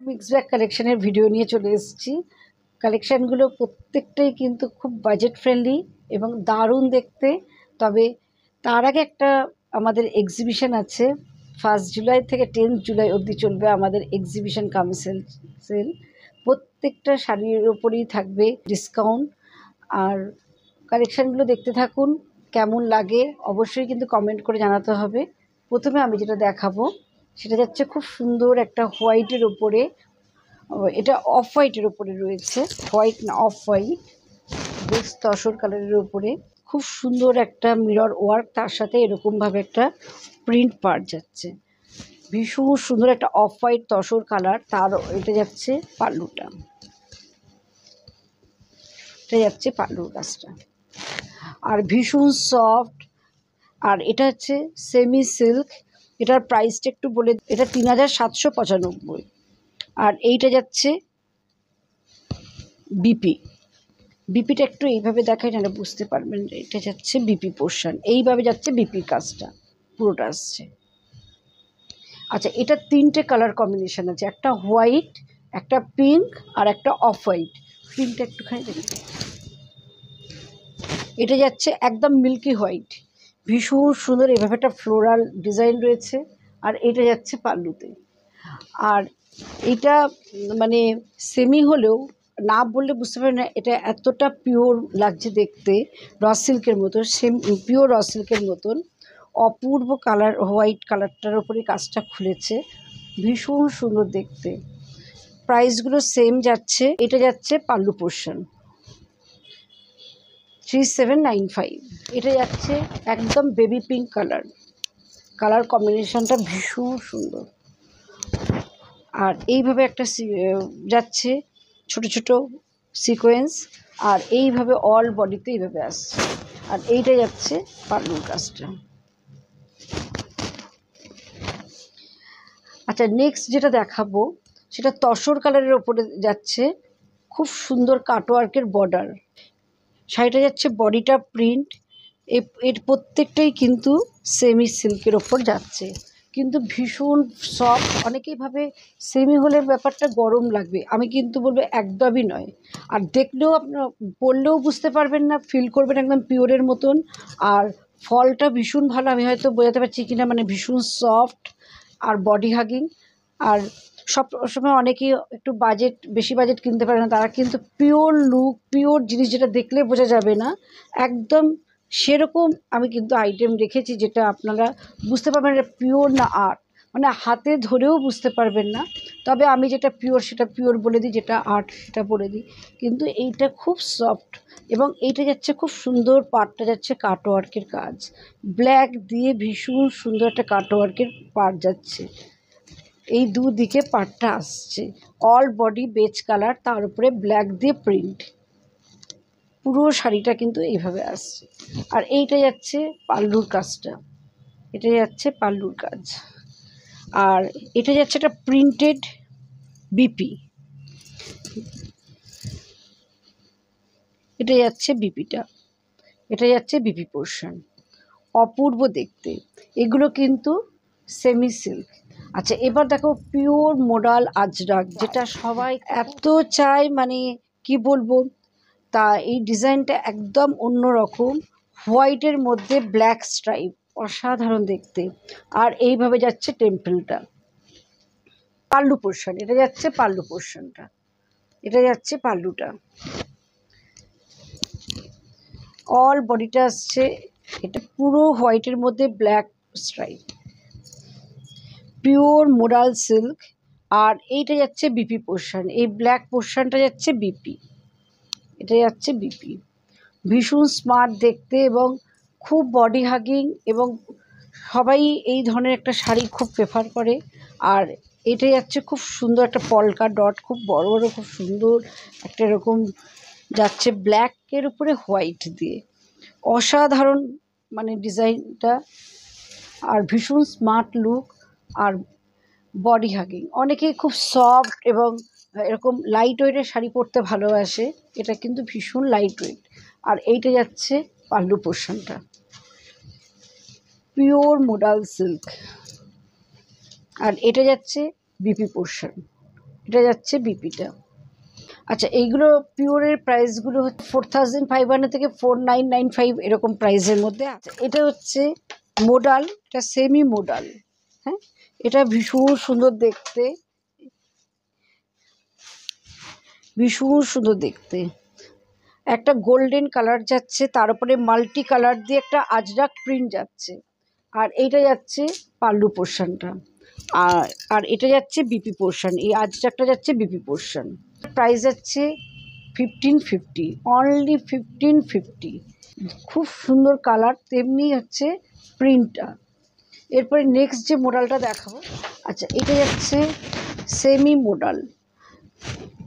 Mix bag কালেকশনের video নিয়ে চলে এসেছি। কালেকশানগুলো প্রত্যেকটাই কিন্তু খুব বাজেট ফ্রেন্ডলি এবং দারুণ দেখতে। তবে তার আগে একটা আমাদের এক্সিবিশন আছে, 1 জুলাই থেকে 10 জুলাই অবধি চলবে আমাদের এক্সিবিশন কাম সেল। প্রত্যেকটা শাড়ির ওপরেই থাকবে ডিসকাউন্ট। আর কালেকশানগুলো দেখতে থাকুন, কেমন লাগে অবশ্যই কিন্তু কমেন্ট করে জানাতে হবে। প্রথমে আমি যেটা দেখাবো সেটা যাচ্ছে খুব সুন্দর একটা হোয়াইটের ওপরে, এটা অফ হোয়াইটের ওপরে রয়েছে, হোয়াইট না অফ হোয়াইট, বেশ তসর কালারের ওপরে খুব সুন্দর একটা মিরর ওয়ার্ক, তার সাথে এরকমভাবে একটা প্রিন্ট পার্ট যাচ্ছে, ভীষণ সুন্দর একটা অফ হোয়াইট তসর কালার। তার এটা যাচ্ছে পাল্লুটা, এটা যাচ্ছে পাল্লুর কাজটা, আর ভীষণ সফট। আর এটা হচ্ছে সেমি সিল্ক, এটার প্রাইসটা একটু বলে, এটা 3795। আর এইটা যাচ্ছে বিপিটা একটু এইভাবে দেখায় যেন বুঝতে পারবেন, এটা যাচ্ছে বিপি পোর্শন, এইভাবে যাচ্ছে বিপির কাজটা পুরোটা আসছে। আচ্ছা, এটা 3টে কালার কম্বিনেশন আছে, একটা হোয়াইট, একটা পিঙ্ক আর একটা অফ হোয়াইট। পিঙ্কটা একটুখানি দেখুন, এটা যাচ্ছে একদম মিল্কি হোয়াইট, ভীষণ সুন্দর, এভাবে একটা ফ্লোরাল ডিজাইন রয়েছে। আর এটা যাচ্ছে পাল্লুতে। আর এটা মানে সেমি হলেও না বললে বুঝতে পারবেন না, এটা এতটা পিওর লাগছে দেখতে, র সিল্কের মতো, সেম পিওর র সিল্কের মতন অপূর্ব কালার, হোয়াইট কালারটার ওপরে কাজটা খুলেছে, ভীষণ সুন্দর দেখতে। প্রাইসগুলো সেম যাচ্ছে, এটা যাচ্ছে পাল্লু পোর্শন 3795, এটা যাচ্ছে একদম বেবি পিঙ্ক কালার কম্বিনেশনটা ভীষণ সুন্দর। আর এইভাবে একটা যাচ্ছে ছোট ছোট সিকোয়েন্স, আর এইভাবে অল বডিতে এইভাবে আসছে। আর এইটা যাচ্ছে পাল্লুর কাজটা। আচ্ছা, নেক্সট যেটা দেখাবো সেটা তসর কালারের ওপরে যাচ্ছে, খুব সুন্দর কাটওয়ার্কের বর্ডার। শাড়িটা যাচ্ছে বডিটা প্রিন্ট, এর প্রত্যেকটাই কিন্তু সেমি সিল্কের ওপর যাচ্ছে, কিন্তু ভীষণ সফট। অনেকেই ভাবে সেমি হলে ব্যাপারটা গরম লাগবে, আমি কিন্তু বলবো একদমই নয়। আর দেখলেও আপনার পরলেও বুঝতে পারবেন না, ফিল করবেন একদম পিওরের মতন। আর ফলটা ভীষণ ভালো, আমি হয়তো বোঝাতে পারছি কিনা, মানে ভীষণ সফট আর বডি হাগিং। আর সব সময় অনেকেই একটু বেশি বাজেট কিনতে পারে না, তারা কিন্তু পিওর লুক, পিওর জিনিস যেটা দেখলে বোঝা যাবে না, একদম সেরকম আমি কিন্তু আইটেম রেখেছি, যেটা আপনারা বুঝতে পারবেন এটা পিওর না আর্ট, মানে হাতে ধরেও বুঝতে পারবেন না। তবে আমি যেটা পিওর সেটা পিওর বলে দিই, যেটা আর্ট সেটা বলে দিই। কিন্তু এইটা খুব সফট, এবং এইটা যাচ্ছে খুব সুন্দর, পাড়টা যাচ্ছে কাটওয়ার্কের কাজ, ব্ল্যাক দিয়ে ভীষণ সুন্দর একটা কাটওয়ার্কের পাড় যাচ্ছে, এই দুদিকে পাড়টা আসছে, অল বডি বেজ কালার, তার উপরে ব্ল্যাক দিয়ে প্রিন্ট, পুরো শাড়িটা কিন্তু এইভাবে আসছে। আর এইটা যাচ্ছে পাল্লুর কাজটা, এটা যাচ্ছে পাল্লুর কাজ। আর এটা যাচ্ছে একটা প্রিন্টেড বিপি, এটা যাচ্ছে বিপিটা, এটা যাচ্ছে বিপি পোর্শন, অপূর্ব দেখতে। এগুলো কিন্তু সেমি সিল্ক। আচ্ছা, এবার দেখো পিওর মোডাল আজরাক, যেটা সবাই এত চায়, মানে কি বলবো। তা এই ডিজাইনটা একদম অন্য রকম, হোয়াইটের মধ্যে ব্ল্যাক স্ট্রাইপ, অসাধারণ দেখতে। আর এইভাবে যাচ্ছে টেম্পলটা, পাল্লু পোর্শন, এটা যাচ্ছে পাল্লু পোর্শনটা, এটা যাচ্ছে পাল্লুটা, অল বডিটা আসছে, এটা পুরো হোয়াইটের মধ্যে black stripe, pure modal silk. আর এইটা যাচ্ছে বিপি পোর্শন, এই ব্ল্যাক পোর্শনটা যাচ্ছে বিপি, এটা যাচ্ছে বিপি, ভীষণ স্মার্ট দেখতে এবং খুব বডি হাগিং, এবং সবাই এই ধরনের একটা শাড়ি খুব প্রেফার করে। আর এটা যাচ্ছে খুব সুন্দর একটা পলকা ডট, খুব বড় বড়, খুব সুন্দর একটা এরকম যাচ্ছে ব্ল্যাকের উপরে হোয়াইট দিয়ে, অসাধারণ মানে ডিজাইনটা, আর ভীষণ স্মার্ট লুক, আর বডি হাগিং। অনেকেই খুব সফট এবং এরকম লাইট ওয়েটের শাড়ি পরতে ভালোবাসে, এটা কিন্তু ভীষণ লাইট ওয়েট। আর এইটা যাচ্ছে পাল্লু পোর্শনটা, পিওর মোডাল সিল্ক। আর এটা যাচ্ছে বিপি পোর্শন, এটা যাচ্ছে বিপিটা। আচ্ছা, এইগুলো পিওরের প্রাইসগুলো হচ্ছে 4500 থেকে 4995 এরকম প্রাইসের মধ্যে। আচ্ছা, এটা হচ্ছে মোডাল, এটা সেমি মোডাল। হ্যাঁ, এটা ভীষণ সুন্দর দেখতে, ভীষণ সুন্দর দেখতে। একটা গোল্ডেন কালার যাচ্ছে, তার উপরে মাল্টি কালার দিয়ে একটা আজরাক প্রিন্ট যাচ্ছে। আর এইটা যাচ্ছে পাল্লু পোর্শনটা, আর এটা যাচ্ছে বিপি পোর্শন। এই আজরাকটা যাচ্ছে বিপি পোর্শন। প্রাইস যাচ্ছে 1550, অনলি 1550। খুব সুন্দর কালার, তেমনি হচ্ছে প্রিন্টটা। এরপরে নেক্সট যে মডেলটা দেখাবো, আচ্ছা এটা যাচ্ছে সেমি মডেল,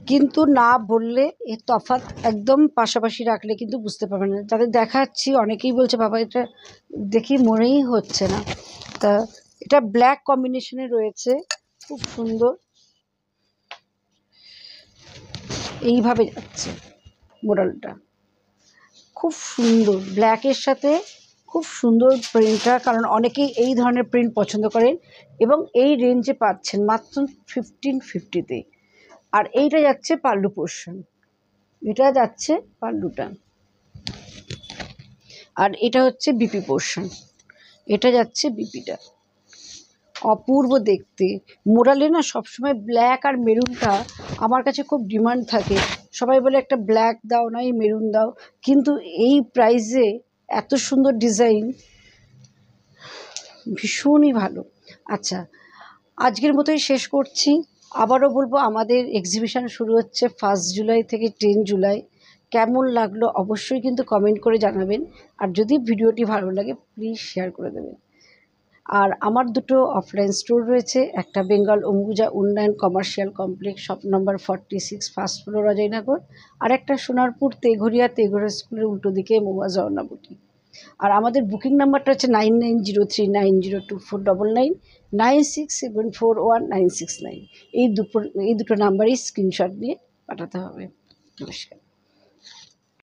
কিন্তু না বললে এর তফাৎ একদম পাশাপাশি রাখলে কিন্তু বুঝতে পারবে না। যাদের দেখাচ্ছি অনেকেই বলছে বাবা এটা দেখি মনেই হচ্ছে না। তা এটা ব্ল্যাক কম্বিনেশনে রয়েছে, খুব সুন্দর, এইভাবে যাচ্ছে মডেলটা, খুব সুন্দর ব্ল্যাকের সাথে খুব সুন্দর প্রিন্টটা। কারণ অনেকেই এই ধরনের প্রিন্ট পছন্দ করেন এবং এই রেঞ্জে পাচ্ছেন মাত্র 1550-তে। আর এইটা যাচ্ছে পাল্লু পোর্শন, এটা যাচ্ছে পাল্লুটা। আর এটা হচ্ছে বিপি পোর্শন, এটা যাচ্ছে বিপিটা। অপূর্ব দেখতে। মোরালে না সবসময় ব্ল্যাক আর মেরুনটা আমার কাছে খুব ডিমান্ড থাকে। সবাই বলে একটা ব্ল্যাক দাও না, এই মেরুন দাও, কিন্তু এই প্রাইসে এত সুন্দর ডিজাইন, ভীষণই ভালো। আচ্ছা, আজকের মতোই শেষ করছি। আবারও বলবো, আমাদের এক্সিবিশন শুরু হচ্ছে 1 জুলাই থেকে 10 জুলাই। কেমন লাগলো অবশ্যই কিন্তু কমেন্ট করে জানাবেন। আর যদি ভিডিওটি ভালো লাগে প্লিজ শেয়ার করে দেবেন। আর আমার দুটো অফলাইন স্টোর রয়েছে, একটা Bengal Ambuja Unnayan commercial complex, shop number 46, first floor, Ajaynagar. আর একটা সোনারপুর তেঘরিয়া স্কুলের উল্টো দিকে মোবাজ অর্ণাবতী। আর আমাদের বুকিং নাম্বারটা হচ্ছে 9903902499, 96741969। এই দুটো নাম্বারই স্ক্রিনশট নিয়ে পাঠাতে হবে। নমস্কার।